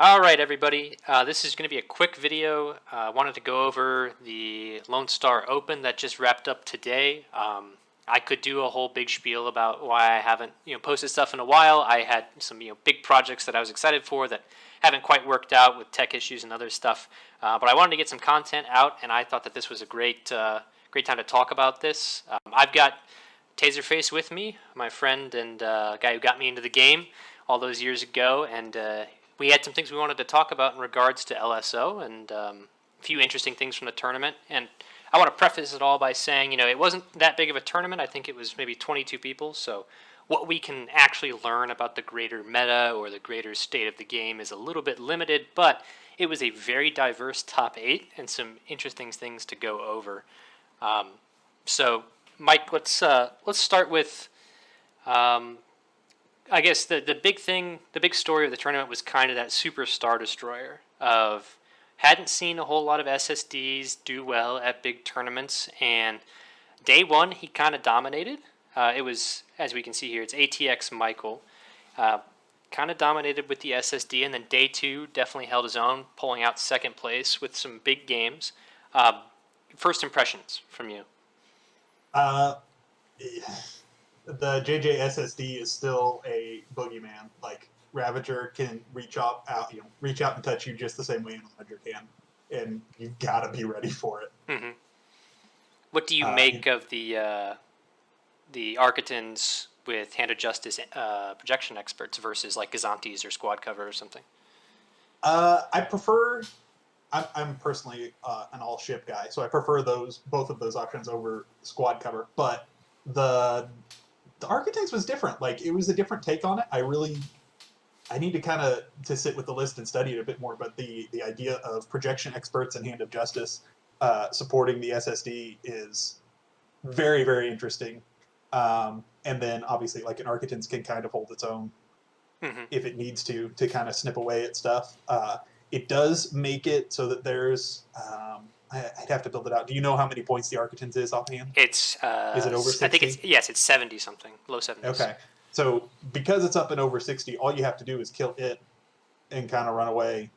All right, everybody. This is going to be a quick video. I wanted to go over the Lone Star Open that just wrapped up today. I could do a whole big spiel about why I haven't, posted stuff in a while. I had some, big projects that I was excited for that haven't quite worked out with tech issues and other stuff. But I wanted to get some content out, and I thought that this was a great time to talk about this. I've got Ta5erface with me, my friend and guy who got me into the game all those years ago, and we had some things we wanted to talk about in regards to LSO and a few interesting things from the tournament. And I want to preface it all by saying, it wasn't that big of a tournament. I think it was maybe 22 people. So what we can actually learn about the greater meta or the greater state of the game is a little bit limited, but it was a very diverse top 8 and some interesting things to go over. So, Mike, let's start with I guess the big story of the tournament was kind of that Super Star Destroyer of hadn't seen a whole lot of SSDs do well at big tournaments, and day one he kind of dominated. It was, as we can see here, it's ATX Michael. Kind of dominated with the SSD, and then day two definitely held his own, pulling out second place with some big games. First impressions from you? The JJ SSD is still a boogeyman. Like, Ravager can reach out and touch you just the same way an Ravager can, and you gotta be ready for it. Mm-hmm. What do you make of the Architans with Hand of Justice projection experts versus like Gazantes or Squad Cover or something? I prefer. I'm personally an all ship guy, so I prefer both of those options over Squad Cover. But the Architects was different. Like, it was a different take on it. I need to kind of sit with the list and study it a bit more. But the idea of projection experts and Hand of Justice supporting the SSD is very, very interesting. And then obviously, like, an Architects can kind of hold its own if it needs to kind of snip away at stuff. It does make it so that there's I'd have to build it out. Do you know how many points the Architects is offhand? Is it over 60? I think it's 70 something, low 70s. Okay. So because it's up and over 60, all you have to do is kill it and kind of run away,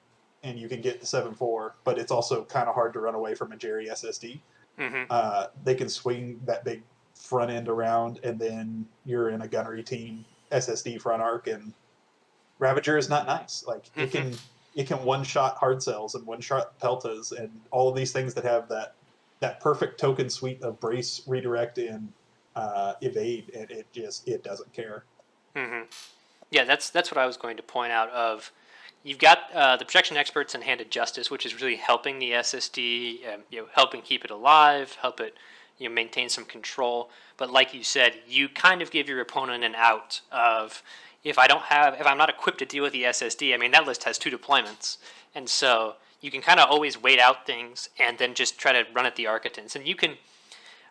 and you can get the 7-4, but it's also kind of hard to run away from a Jerry SSD. They can swing that big front end around, and then you're in a gunnery team SSD front arc, and Ravager is not nice. Like, it can one-shot hard cells and one-shot peltas and all of these things that have that perfect token suite of brace, redirect, and evade, and it doesn't care. Yeah, that's what I was going to point out. Of you've got the projection experts and Hand of Justice, which is really helping the SSD, helping keep it alive, help it maintain some control. But like you said, you kind of give your opponent an out of, if I'm not equipped to deal with the SSD, I mean, that list has 2 deployments. And so you can kind of always wait out things and then just try to run at the Architects. And you can,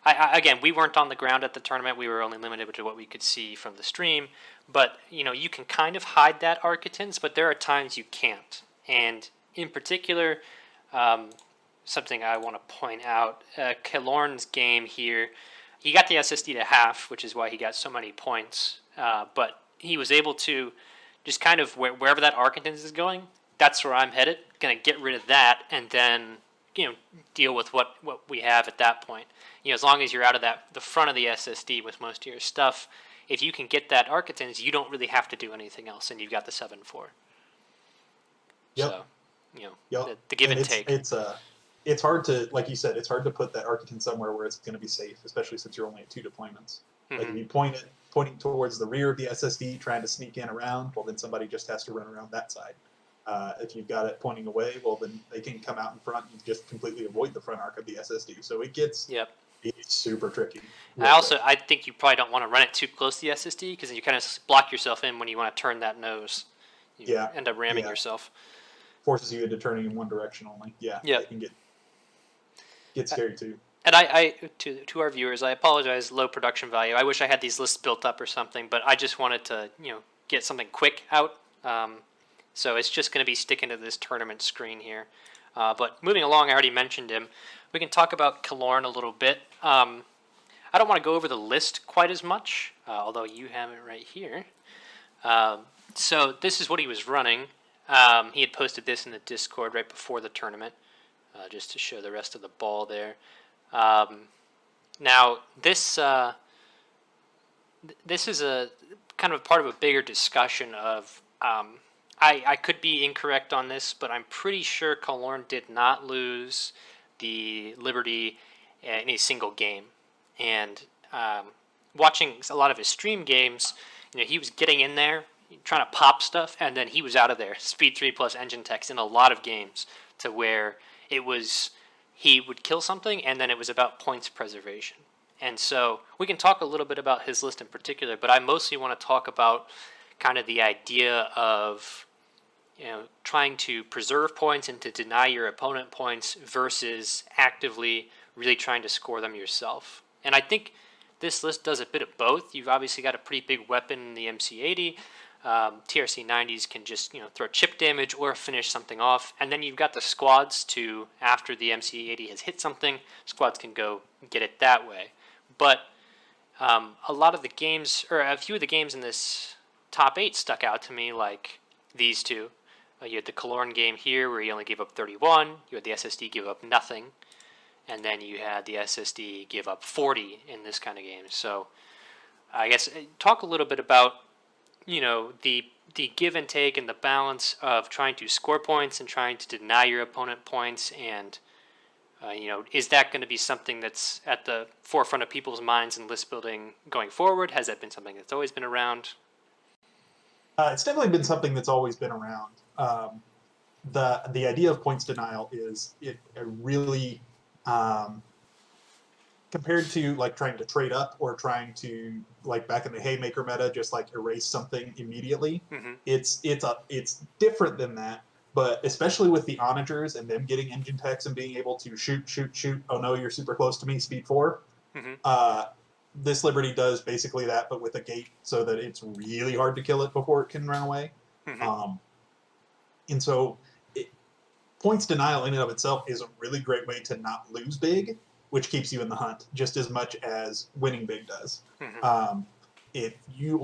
again, we weren't on the ground at the tournament. We were only limited to what we could see from the stream. But, you can kind of hide that Architects, but there are times you can't. And in particular, something I want to point out, Kalorn's game here, he got the SSD to half, which is why he got so many points. But he was able to just kind of, wherever that Architects is going, that's where I'm headed. Going to get rid of that and then, deal with what we have at that point. As long as you're out of the front of the SSD with most of your stuff, if you can get that Architects, you don't really have to do anything else, and you've got the 7-4. Yep. So, the give and take. It's hard to, like you said, it's hard to put that Architects somewhere where it's going to be safe, especially since you're only at 2 deployments. Like, if you pointing towards the rear of the SSD, trying to sneak in around, well, then somebody just has to run around that side. If you've got it pointing away, well, then they can come out in front and just completely avoid the front arc of the SSD. So it's super tricky. I think you probably don't want to run it too close to the SSD, because you kind of block yourself in when you want to turn that nose. You end up ramming yourself. Forces you into turning in one direction only. It can get scary too. And to our viewers, I apologize, low production value. I wish I had these lists built up or something, but I just wanted to, get something quick out. So it's just going to be sticking to this tournament screen here. But moving along, I already mentioned him. We can talk about Kalorn a little bit. I don't want to go over the list quite as much, although you have it right here. So this is what he was running. He had posted this in the Discord right before the tournament, just to show the rest of the ball there. Now, this is a kind of part of a bigger discussion of. I could be incorrect on this, but I'm pretty sure Kalorn did not lose the Liberty in a single game. And watching a lot of his stream games, he was getting in there, trying to pop stuff, and then he was out of there. Speed 3 plus engine techs in a lot of games, to where it was he would kill something, and then it was about points preservation. And so we can talk a little bit about his list in particular, but I mostly want to talk about kind of the idea of trying to preserve points and to deny your opponent points versus actively really trying to score them yourself. And I think this list does a bit of both. You've obviously got a pretty big weapon in the MC80. TRC 90s can just throw chip damage or finish something off, and then you've got the squads to, after the MC80 has hit something, squads can go get it that way. But a lot of the games, or a few of the games in this top 8 stuck out to me, like these two. You had the Kalorn game here where he only gave up 31. You had the SSD give up nothing. And then you had the SSD give up 40 in this kind of game. So I guess talk a little bit about, the give and take and the balance of trying to score points and trying to deny your opponent points. And, is that going to be something that's at the forefront of people's minds in list building going forward? Has that been something that's always been around? It's definitely been something that's always been around. The idea of points denial is really compared to like trying to trade up or trying to, like back in the haymaker meta, just like erase something immediately. Mm-hmm. It's different than that. But especially with the onagers and them getting engine techs and being able to shoot. Oh no, you're super close to me. Speed 4. Mm-hmm. This Liberty does basically that, but with a gate, so that it's really hard to kill it before it can run away. Mm-hmm. And so, points denial in and of itself is a really great way to not lose big, which keeps you in the hunt just as much as winning big does. Mm-hmm. If you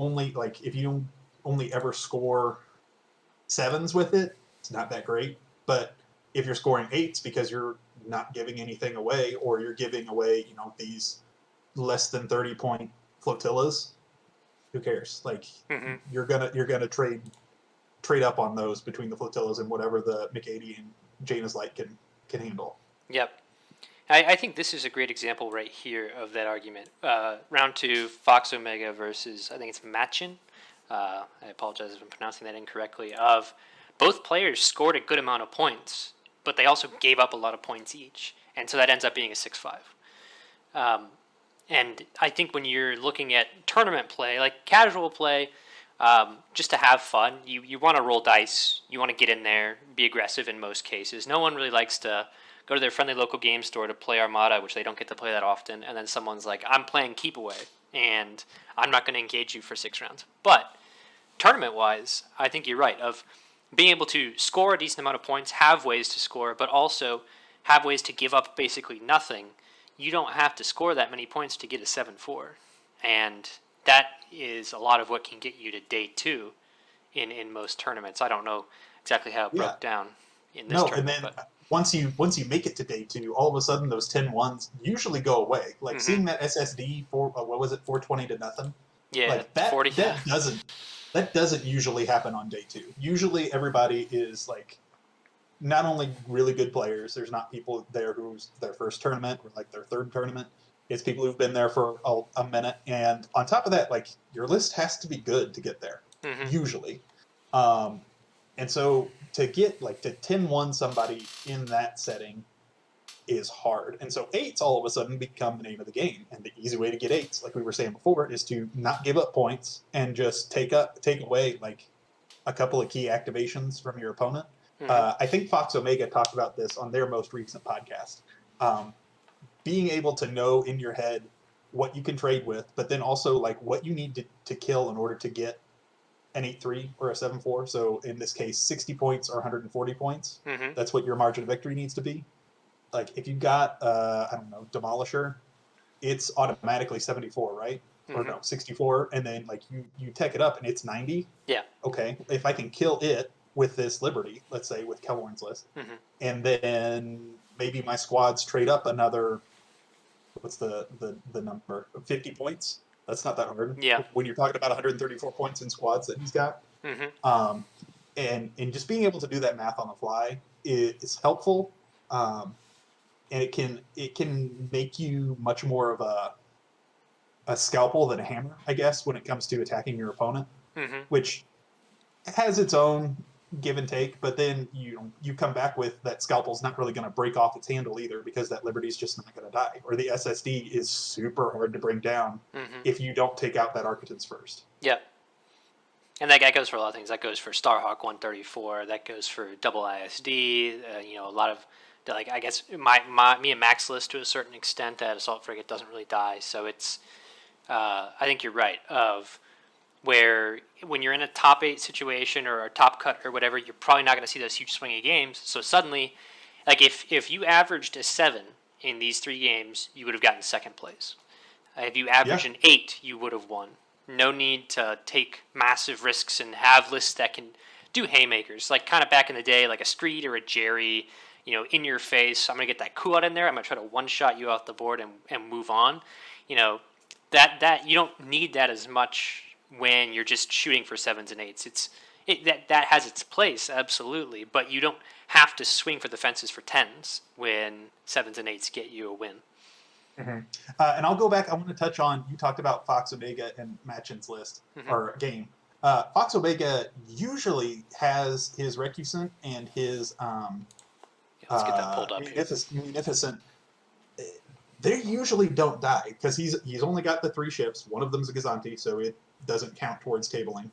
only ever score 7s with it, it's not that great. But if you're scoring 8s because you're not giving anything away, or you're giving away, these less than 30-point flotillas, who cares? Like Mm-hmm. you're gonna trade up on those between the flotillas and whatever the McAdie and Jaina's Light can handle. Yep. I think this is a great example right here of that argument. Round 2, Fox Omega versus, I think it's Machin. I apologize if I'm pronouncing that incorrectly. Of both players scored a good amount of points, but they also gave up a lot of points each. And so that ends up being a 6-5. And I think when you're looking at tournament play, like casual play, just to have fun, you want to roll dice. You want to get in there, be aggressive in most cases. No one really likes to go to their friendly local game store to play Armada, which they don't get to play that often, and then someone's like, I'm playing keep away, and I'm not going to engage you for 6 rounds. But tournament-wise, I think you're right, of being able to score a decent amount of points, have ways to score, but also have ways to give up basically nothing. You don't have to score that many points to get a 7-4. And that is a lot of what can get you to day 2 in most tournaments. I don't know exactly how it broke down in this tournament. And then once you make it to day 2, all of a sudden those 10-1s usually go away. Like seeing that SSD for 420 to nothing. Yeah, like that 40. That doesn't usually happen on day 2. Usually everybody is like not only really good players. There's not people there who's their first tournament or like their third tournament. It's people who've been there for a minute, and on top of that, like your list has to be good to get there. Usually, and so to get like to 10-1 somebody in that setting is hard. And so 8s all of a sudden become the name of the game. And the easy way to get 8s, like we were saying before, is to not give up points and just take away like a couple of key activations from your opponent. I think Fox Omega talked about this on their most recent podcast. Being able to know in your head what you can trade with, but then also like what you need to kill in order to get an 8-3 or a 7-4. So in this case, 60 points or 140 points. That's what your margin of victory needs to be. Like if you got, I don't know, Demolisher, it's automatically 74, right? Or no, 64. And then like you tech it up and it's 90. Yeah. Okay. If I can kill it with this Liberty, let's say with Kellorn's list, Mm-hmm. and then maybe my squads trade up another. What's the number? 50 points. That's not that hard. Yeah. When you're talking about 134 points in squads that he's got, Mm-hmm. and just being able to do that math on the fly is helpful, and it can make you much more of a scalpel than a hammer, I guess, when it comes to attacking your opponent, Mm-hmm. which has its own give and take. But then you come back with that scalpel's not really going to break off its handle either, because that Liberty's just not going to die, or the SSD is super hard to bring down Mm-hmm. if you don't take out that Architects first. Yep. And that goes for a lot of things. That goes for Starhawk 134. That goes for double ISD. A lot of I guess me and Max list to a certain extent, that assault frigate doesn't really die. So it's I think you're right of where when you're in a top 8 situation or a top cut or whatever, you're probably not going to see those huge swingy games. So suddenly, like if you averaged a 7 in these 3 games, you would have gotten second place. If you averaged an 8, you would have won. No need to take massive risks and have lists that can do haymakers. Like kind of back in the day, like a Street or a Jerry, in your face. I'm going to get that coup out in there. I'm going to try to one-shot you off the board and move on. That you don't need that as much when you're just shooting for 7s and 8s. That has its place, absolutely, but you don't have to swing for the fences for 10s when 7s and 8s get you a win. Mm-hmm. And I'll go back. I want to touch on, you talked about Fox Omega and Machin's list, or game. Fox Omega usually has his Recusant and his let's get that pulled up Munificent. They usually don't die because he's only got the 3 ships. One of them's a Gazanti, so it doesn't count towards tabling.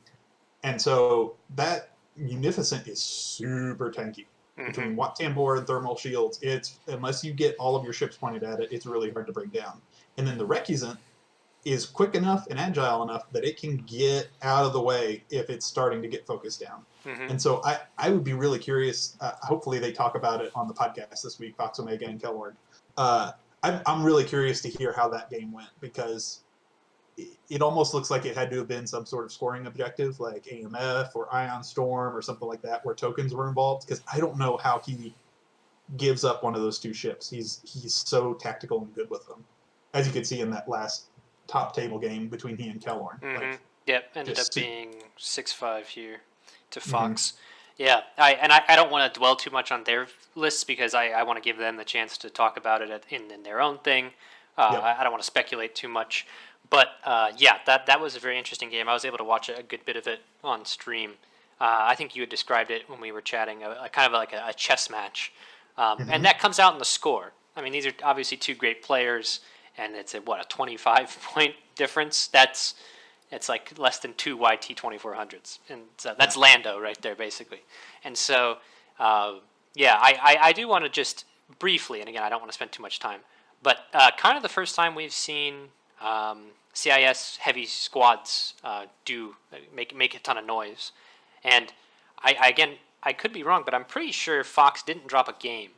And so that Munificent is super tanky. Mm-hmm. Between Wat Tambor and Thermal Shields, it's, unless you get all of your ships pointed at it, it's really hard to bring down. And then the Recusant is quick enough and agile enough that it can get out of the way if it's starting to get focused down. Mm-hmm. And so I would be really curious. Hopefully they talk about it on the podcast this week, Fox Omega and Kellorn. I'm really curious to hear how that game went, because it almost looks like it had to have been some sort of scoring objective, like AMF or Ion Storm or something like that, where tokens were involved, because I don't know how he gives up one of those 2 ships. He's so tactical and good with them, as you could see in that last top table game between he and Kellorn. Mm-hmm. Yep, ended up being 6-5 here to Fox. Mm-hmm. Yeah, I don't want to dwell too much on their lists, because I want to give them the chance to talk about it in their own thing. I don't want to speculate too much. But, that was a very interesting game. I was able to watch a good bit of it on stream. I think you had described it when we were chatting, a kind of like a chess match. And that comes out in the score. I mean, these are obviously 2 great players, and it's a 25-point difference. It's like less than 2 YT 2400s. And so that's Lando right there, basically. And so, I do want to just briefly, and again, I don't want to spend too much time, but kind of the first time we've seen CIS heavy squads do make a ton of noise. And I could be wrong, but I'm pretty sure Fox didn't drop a game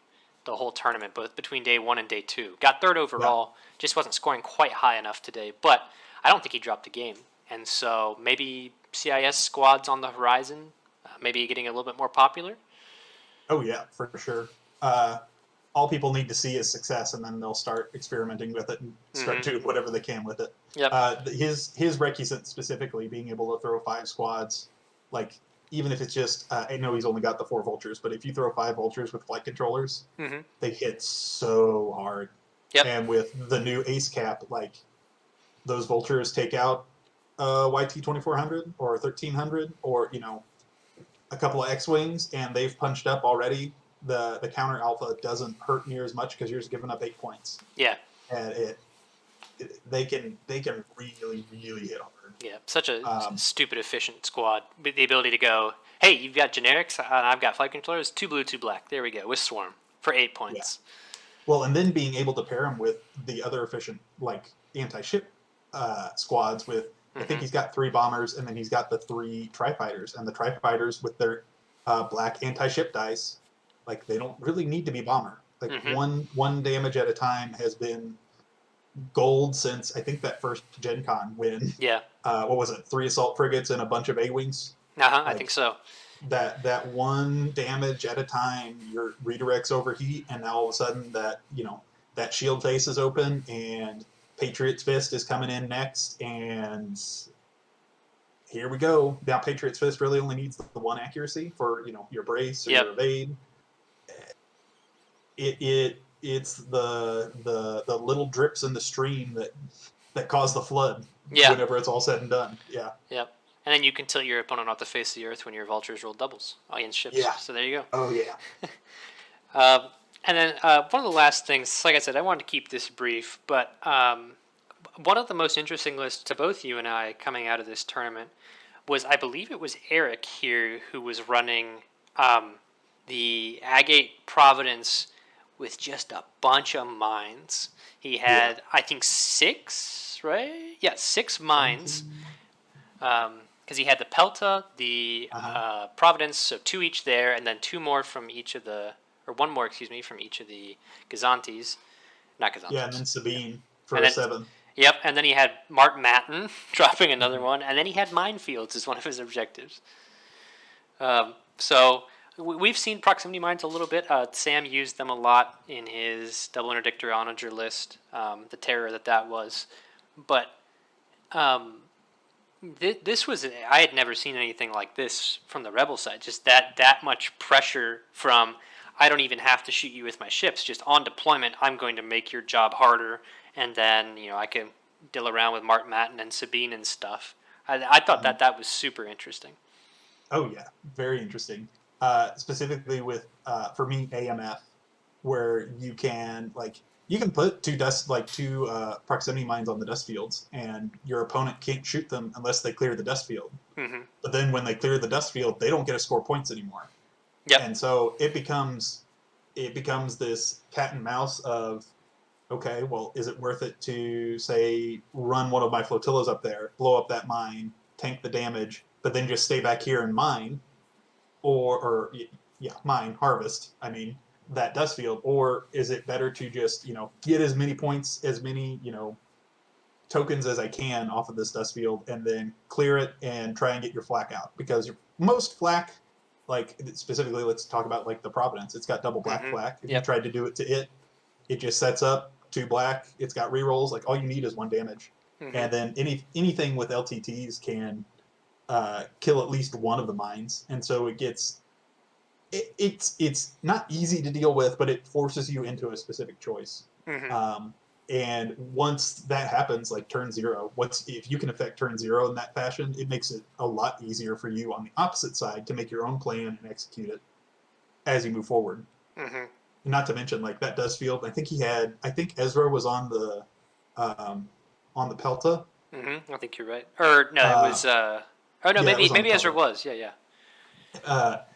the whole tournament, both between day 1 and day 2. Got 3rd overall, just wasn't scoring quite high enough today, but I don't think he dropped a game. And so maybe CIS squads on the horizon, maybe getting a little bit more popular. Oh yeah, for sure. All people need to see is success, and then they'll start experimenting with it and start doing whatever they can with it. Yep. His Recusant specifically, being able to throw 5 squads, like, even if it's just, I know he's only got the 4 vultures, but if you throw 5 vultures with flight controllers, they hit so hard. Yep. And with the new ace cap, like, those vultures take out YT 2400 or 1300 or, a couple of X-Wings, and they've punched up already. The counter alpha doesn't hurt near as much because you're just giving up 8 points. Yeah. And they can really, really hit hard. Yeah, such a stupid efficient squad. The ability to go, hey, you've got generics, and I've got flight controllers, 2 blue, 2 black. There we go, with Swarm for 8 points. Yeah. Well, and then being able to pair him with the other efficient, like, anti-ship squads with, I think he's got 3 bombers, and then he's got the 3 tri-fighters. And the tri-fighters with their black anti-ship dice, like, they don't really need to be bomber. Like, one damage at a time has been gold since, I think, that first Gen Con win. Yeah. What was it? 3 assault frigates and a bunch of A-Wings? I think so. that one damage at a time, your redirects overheat, and now all of a sudden that shield face is open, and Patriot's Fist is coming in next, and here we go. Now Patriot's Fist really only needs the one accuracy for your brace or Yep. your evade. It's the little drips in the stream that cause the flood. Yeah. Whenever it's all said and done. Yeah. Yep. And then you can tilt your opponent off the face of the earth when your vultures roll doubles against ships. Yeah. So there you go. Oh yeah. And then one of the last things, like I said, I wanted to keep this brief, but one of the most interesting lists to both you and I coming out of this tournament was, I believe it was Eric here who was running the Agate Providence with just a bunch of mines. He had, I think, 6, right? Yeah, 6 mines. Because he had the Pelta, the Providence, so 2 each there, and then 2 more from each of the, or 1 more, excuse me, from each of the Gazantes. Not Gazantes. Yeah, and then Sabine for a 7. Yep, and then he had Mark Matten dropping another one, and then he had Minefields as one of his objectives. So we've seen proximity mines a little bit. Sam used them a lot in his double interdictor onager list, the terror that was. But this was, I had never seen anything like this from the Rebel side. Just that much pressure from, I don't even have to shoot you with my ships. Just on deployment, I'm going to make your job harder. And then, I can deal around with Mark Matten and Sabine and stuff. I thought that was super interesting. Oh, yeah. Very interesting. Specifically with, for me, AMF, where you can put 2 proximity mines on the dust fields, and your opponent can't shoot them unless they clear the dust field. Mm-hmm. But then when they clear the dust field, they don't get to score points anymore. Yep. And so it becomes this cat and mouse of, okay, well, is it worth it to, say, run one of my flotillas up there, blow up that mine, tank the damage, but then just stay back here and mine, harvest, that dust field, or is it better to just, get as many points, as many, tokens as I can off of this dust field, and then clear it and try and get your flak out? Because your most flak, specifically, let's talk about, the Providence. It's got double black flak. If you tried to do it to it just sets up 2 black. It's got rerolls. All you need is 1 damage. And then anything with LTTs can kill at least one of the mines. And so it's not easy to deal with, but it forces you into a specific choice. And once that happens, turn 0, if you can affect turn 0 in that fashion, it makes it a lot easier for you on the opposite side to make your own plan and execute it as you move forward. Not to mention, that dust field. I think Ezra was on the Pelta. I think you're right. Or no, it was. Maybe Ezra was. Yeah.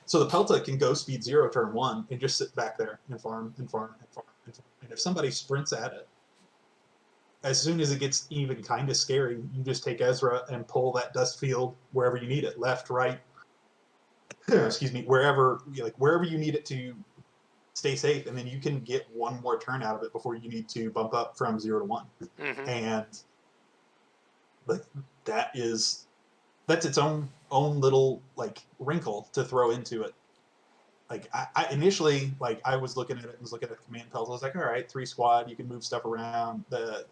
So the Pelta can go speed 0 turn 1 and just sit back there and farm and farm and farm. And if somebody sprints at it, as soon as it gets even kind of scary, you just take Ezra and pull that dust field wherever you need it, left, right. Excuse me, wherever you need it to stay safe, and then you can get 1 more turn out of it before you need to bump up from 0 to 1. And that's its own little wrinkle to throw into it. I initially I was looking at it and was looking at the command pelts. I was like, all right, 3 squad, you can move stuff around. The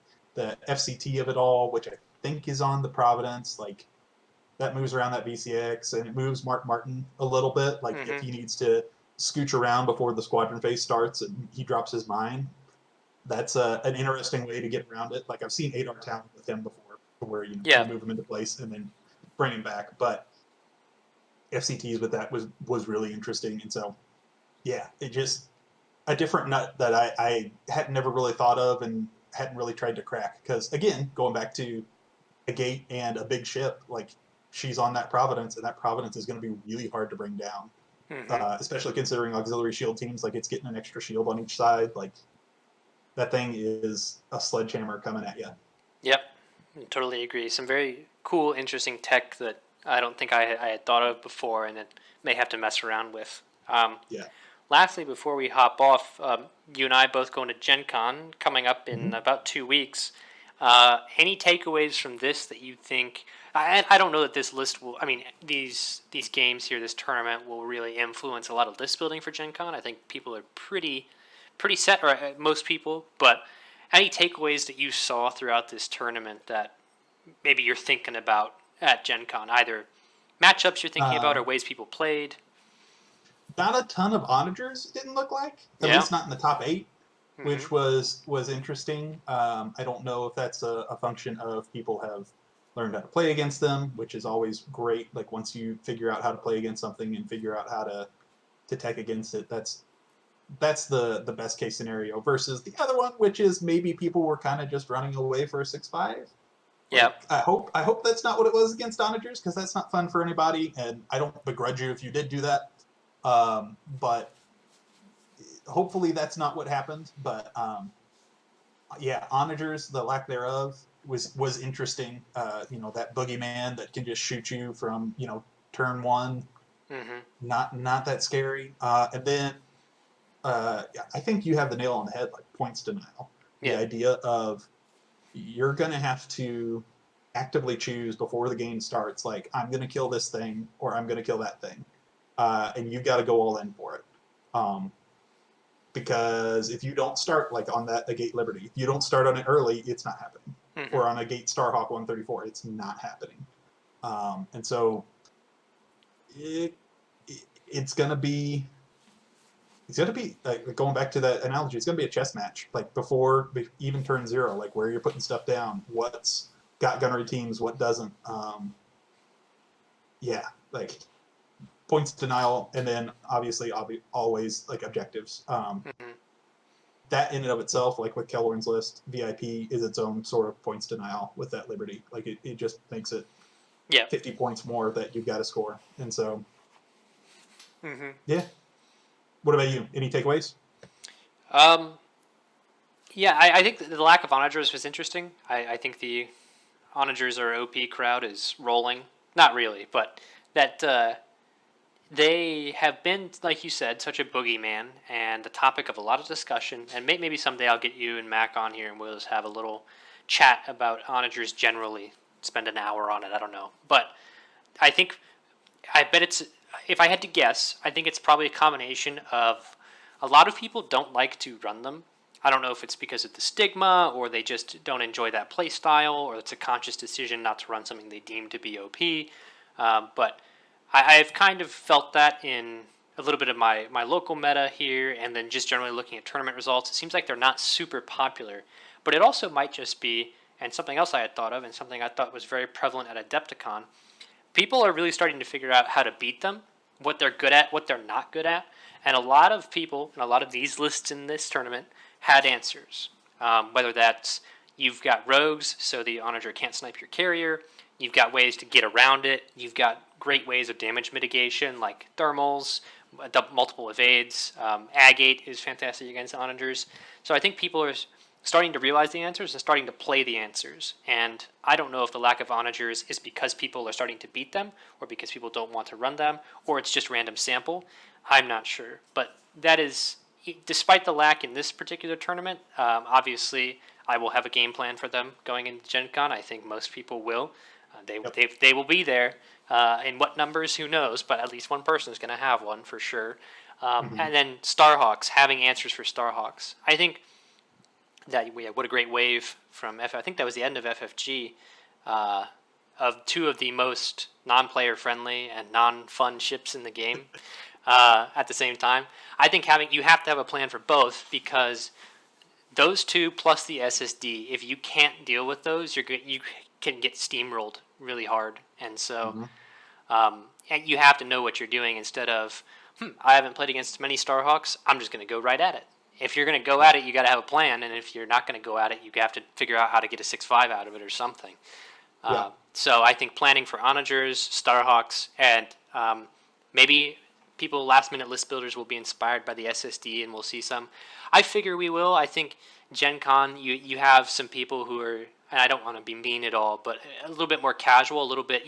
FCT of it all, which I think is on the Providence, that moves around that VCX, and it moves Mark Martin a little bit. If he needs to scooch around before the squadron phase starts and he drops his mine, that's an interesting way to get around it. I've seen Adar Town with him before, where you move him into place and then bring him back. But FCTs with that was really interesting. And so, yeah, it just a different nut that I had never really thought of and hadn't really tried to crack. Because again, going back to a gate and a big ship, she's on that Providence, and that Providence is going to be really hard to bring down. Especially considering auxiliary shield teams, it's getting an extra shield on each side. That thing is a sledgehammer coming at you. Yep, totally agree. Some very cool, interesting tech that I don't think I had thought of before, and it may have to mess around with. Lastly, before we hop off, you and I both going to Gen Con coming up in about 2 weeks. Any takeaways from this that you think I don't know that this list will. I mean, these games here, this tournament will really influence a lot of list building for Gen Con. I think people are pretty set, or most people. But any takeaways that you saw throughout this tournament that maybe you're thinking about at Gen Con, either matchups you're thinking about or Um, ways people played? Not a ton of onagers, it didn't look like. At Yeah. least not in the top 8, Mm-hmm. which was interesting. I don't know if that's a function of people have learned how to play against them, which is always great. Like once you figure out how to play against something and figure out how to tech against it, that's the best case scenario. Versus the other one, which is maybe people were kind of just running away for a 6-5. Yeah. Like I hope that's not what it was against onagers, because that's not fun for anybody, and I don't begrudge you if you did do that. But hopefully that's not what happened. But yeah, onagers, the lack thereof was interesting. That boogeyman that can just shoot you from turn one, Mm-hmm. not that scary. And then I think you have the nail on the head, like points denial. The Yeah. idea of you're gonna have to actively choose before the game starts, like I'm gonna kill this thing or I'm gonna kill that thing, and you've got to go all in for it. Um, because if you don't start like on that a Gate Liberty, if you don't start on it early, it's not happening. Mm-hmm. Or on a Gate Starhawk 134, it's not happening. And so it, it's gonna be like, going back to that analogy. It's gonna be a chess match, like before even turn zero, like where you're putting stuff down, what's got gunnery teams, what doesn't. Yeah, like points denial, and then obviously always like objectives. Mm-hmm. That in and of itself, like with Kelwarn's list, VIP is its own sort of points denial with that Liberty. Like it just makes it Yeah. 50 points more that you've got to score. And so, Mm-hmm. yeah. What about you? Any takeaways? Um, yeah, I think the lack of onagers was interesting. I think the onagers or OP crowd is rolling. Not really, but that they have been, like you said, such a boogeyman and the topic of a lot of discussion. And maybe someday I'll get you and Mac on here and we'll just have a little chat about onagers generally. Spend an hour on it. I don't know, but I bet it's. If I had to guess, I think it's probably a combination of a lot of people don't like to run them. I don't know if it's because of the stigma or they just don't enjoy that play style or it's a conscious decision not to run something they deem to be OP. But I've kind of felt that in a little bit of my local meta here and then just generally looking at tournament results. It seems like they're not super popular, but it also might just be, and something else I had thought of and something I thought was very prevalent at Adepticon, people are really starting to figure out how to beat them, what they're good at, what they're not good at. And a lot of people, and a lot of these lists in this tournament, had answers. Whether that's you've got rogues, so the onager can't snipe your carrier, you've got ways to get around it, you've got great ways of damage mitigation like thermals, multiple evades. Agate is fantastic against onagers. So I think people are starting to realize the answers and starting to play the answers. And I don't know if the lack of onagers is because people are starting to beat them or because people don't want to run them or it's just random sample. I'm not sure. But that is, despite the lack in this particular tournament, obviously I will have a game plan for them going into Gen Con. I think most people will. They will be there. In what numbers, who knows? But at least one person is going to have one for sure. Mm-hmm. And then Starhawks, having answers for Starhawks. I think that what a great wave from I think that was the end of FFG, of two of the most non-player friendly and non-fun ships in the game at the same time. I think you have to have a plan for both because those two plus the SSD, if you can't deal with those, you can get steamrolled really hard, and so and you have to know what you're doing instead of I haven't played against many Starhawks, I'm just going to go right at it. If you're going to go at it, you got to have a plan, and if you're not going to go at it, you have to figure out how to get a 6-5 out of it or something. Yeah. So I think planning for onagers, Starhawks, and maybe people last-minute list builders will be inspired by the SSD, and we'll see some. I figure we will. I think Gen Con, you have some people who are, and I don't want to be mean at all, but a little bit more casual, a little bit,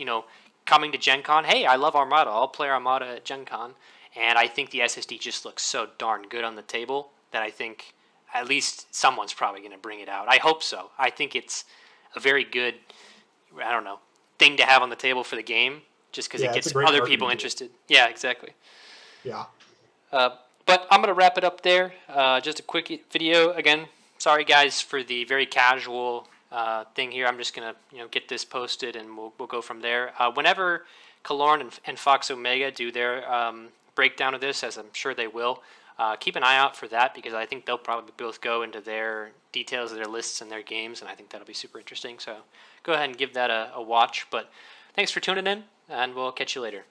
coming to Gen Con. Hey, I love Armada. I'll play Armada at Gen Con. And I think the SSD just looks so darn good on the table that I think at least someone's probably going to bring it out. I hope so. I think it's a very good, I don't know, thing to have on the table for the game, just because it it's a gets great other marketing people tool. interested. Yeah, exactly. Yeah. But I'm gonna wrap it up there. Just a quick video again. Sorry guys for the very casual thing here. I'm just gonna get this posted and we'll go from there. Whenever Kalorn and Fox Omega do their breakdown of this, as I'm sure they will, keep an eye out for that because I think they'll probably both go into their details of their lists and their games, and I think that'll be super interesting. So go ahead and give that a watch. But thanks for tuning in, and we'll catch you later.